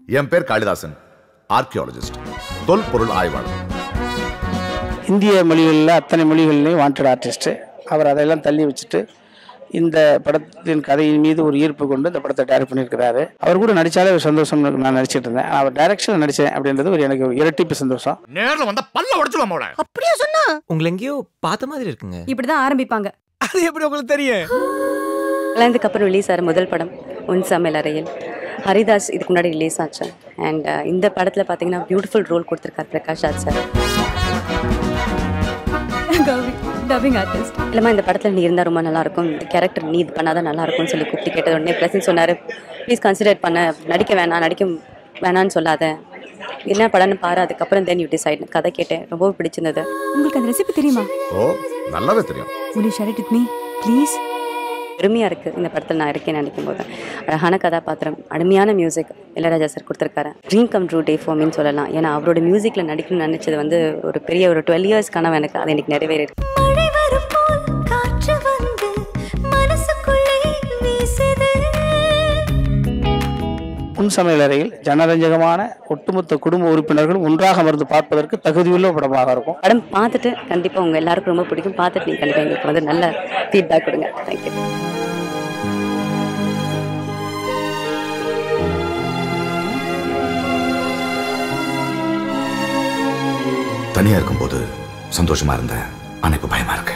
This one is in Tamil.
என் பேர் காளிதாசன், ஆர்கியாலஜிஸ்ட், தொல்பொருள் ஆய்வாளர். இந்திய மொழிகளில் அத்தனை மொழிகள்லையும் வாண்டட் ஆர்டிஸ்ட்டு. அவர் அதெல்லாம் தள்ளி வச்சுட்டு இந்த படத்தின் கதையின் மீது ஒரு ஈர்ப்பு கொண்டு இந்த படத்தை டைரக்ட் பண்ணியிருக்கிறாரு. அவர் கூட நடித்தாலே ஒரு சந்தோஷம். நான் நடிச்சிட்டு இருந்தேன், அவர் டைரக்ஷனில் நடித்தேன் அப்படின்றது ஒரு எனக்கு இரட்டிப்பு சந்தோஷம். நேரில் வந்தால் பல்ல உடைச்சுவாமோட. அப்படியே சொன்னா உங்களை எங்கேயோ பார்த்த மாதிரி இருக்குங்க. இப்படிதான் ஆரம்பிப்பாங்க. அது எப்படி உங்களுக்கு தெரியும்? கல்யாணத்துக்கு அப்புறம் ரிலீஸ் ஆகிற முதல் படம் உன் சமையல் அறையில். ஹரிதாஸ் இதுக்கு முன்னாடி ரிலீஸ் ஆச்சு. அண்ட் இந்த படத்தில் பார்த்தீங்கன்னா பியூட்டிஃபுல் ரோல் கொடுத்துருக்காரு Prakash Raj sir. Dubbing artist இல்லைம்மா இந்த படத்தில் நீ இருந்தால் ரொம்ப நல்லாயிருக்கும், இந்த கேரக்டர் நீ இது பண்ணாதான் நல்லாயிருக்கும்னு சொல்லி கூப்பிட்டு கேட்டது உடனே ப்ளஸிங் சொன்னார், ப்ளீஸ் கன்சிடர் பண்ண, நடிக்க வேணான்னு சொல்லாத, என்ன படம்னு பாரு, அதுக்கப்புறம் தென் யூ டிசைட். கதை கேட்டேன், ரொம்ப பிடிச்சிருந்தது. உங்களுக்கு அந்த ரெசிபி தெரியுமா? ஓ, நல்லாவே தெரியும். will you share it with me please? பெருமையாக இருக்குது இந்த படத்தில் நான் இருக்கேன்னு நினைக்கும் போது. அழகான கதாபாத்திரம், அருமையான மியூசிக் இளையராஜா சார் கொடுத்துருக்காரு. Dream come true day for மீன்னு சொல்லலாம். ஏன்னா அவரோட மியூசிக்கில் நடிக்கணும்னு நினச்சது வந்து ஒரு பெரிய ஒரு 12 years கனவு எனக்கு. அது எனக்கு நிறைவேறிருக்கு. உன் சமையல் அறையில் ஜனரஞ்சகமான ஒட்டுமொத்த குடும்ப உறுப்பினர்களும் ஒன்றாக அமர்ந்து பார்ப்பதற்கு தகுதியுள்ள படமாக இருக்கும். படம் பார்த்துட்டு கண்டிப்பாக உங்கள் எல்லாருக்கும் ரொம்ப பிடிக்கும். பார்த்துட்டு நீங்கள் கண்டிப்பாக எங்களுக்கு வந்து நல்ல ஃபீட்பேக் கொடுங்க. தேங்க்யூ. தனியா இருக்கும்போது சந்தோஷமா இருந்தேன், ஆனா இப்ப பயமா இருக்கு.